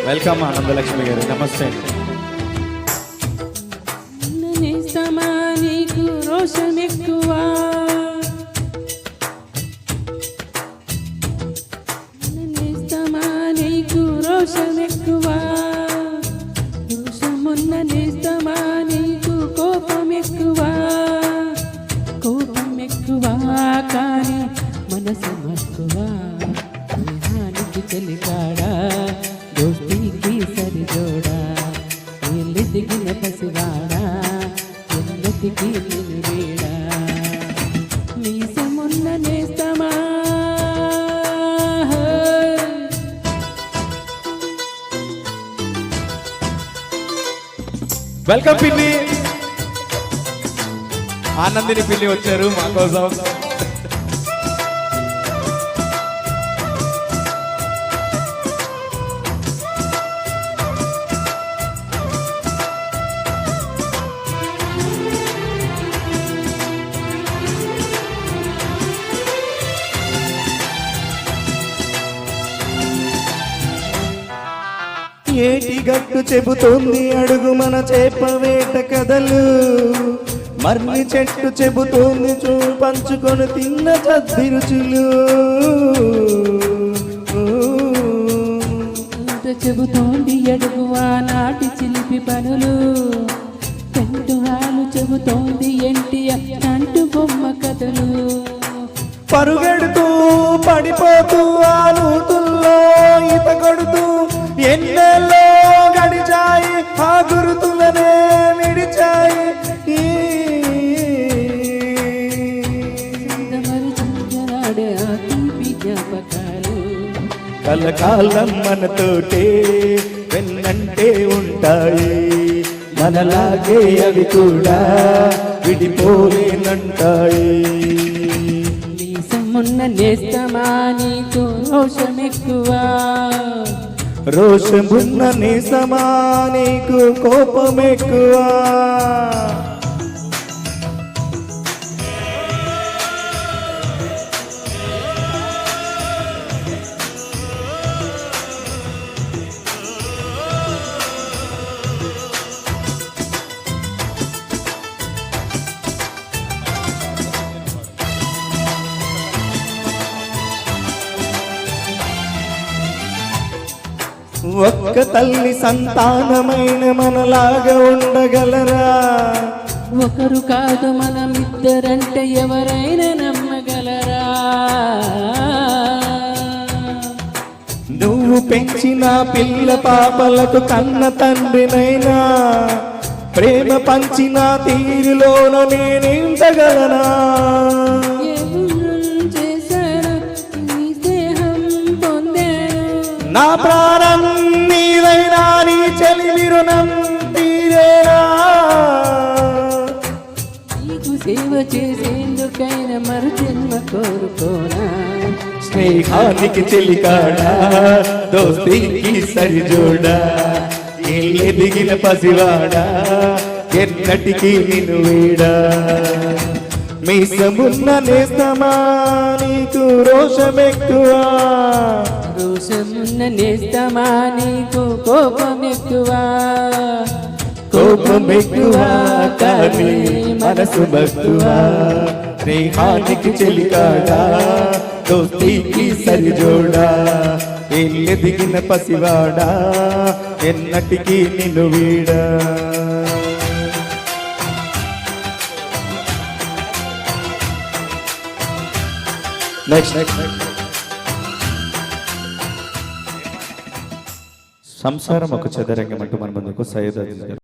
Welcome Anandalakshmi గారు, నమస్తే. నీకు రోషం ఎక్కువ, నీకు రోషం ఎక్కువ, రోషమున్న నేస్తమా నీకు కోపం ఎక్కువ, కోపం ఎక్కువ కానీ మనసు మక్కువ, స్నేహానికి చెలికాడా దోస్తీకి సరిజోడా, ఎల్లిదిగిన పసివాడా ఎన్నటికి నేను వీడా, మీసమున్న నేస్తమా. వెల్కమ్ పిల్లి, ఆనందిని పిల్లి వచ్చారు మా కోసం. ఏటి గట్టు చెబుతోంది అడుగు మన చేపవేట కథలు, మర్రి చెట్టు చెబుతోంది పంచుకొని తిన్న చద్దిరుచులు, చెబుతోంది అడుగు ఆనాటి చిలిపి పనులు, పెంటుహాలు చెబుతోంది ఎన్టీఆర్ అంటు బొమ్మ కథలు, పరుగెడుతూ పడిపోతూ ఆనూతుల్లో ఈత కొడుతూ ఎన్నెల్లో గడిచాయి ఆ గురుతులనే విడిచాయి, కలకాలం మనతోటే వెన్నంటే ఉంటాయి, మనలాగే అవి కూడా విడిపోలేనంటాయి. నీసమున్న నేస్తమా నీకు రోషం ఎక్కువ, రోషమున్న నేస్తమా నీకు కోపం ఎక్కువ, ఒక్క తల్లి సంతానమైన మనలాగా ఉండగలరా, ఒకరు కాదు మనమిద్దరంటే ఎవరైనా నమ్మగలరా, నువ్వు పెంచిన పిల్ల పాపలకు కన్న తండ్రినైనా, ప్రేమ పంచిన తీరులోన నేనింతగలనా, నా ప్రాణం నీదైనా నీ చెలిమి రుణం తీరేనా, నీకు సేవ చేసేందుకైనా మరు జన్మ కోరుకోనా, స్నేహానికి చెలికాడా దోస్తీకి సరిజోడా, ఎదిగిన పసివాడా ఎన్నటికి నిన్ను వీడా, మీసమున్న నేస్తమా నీకు రోషం ఎక్కువ, రోషమున్న నేస్తమా నీకు కోపం ఎక్కువ, కోపం ఎక్కువ కానీ మనసు మక్కువ, స్నేహానికి చెలికాడా దోస్తీకి సరిజోడా, ఎదిగిన పసివాడా ఎన్నటికి నిన్ను వీడా. నెక్స్ట్ సంసారం ఒక చదరంగం అంటూ మన ముందుకు సయ్యద్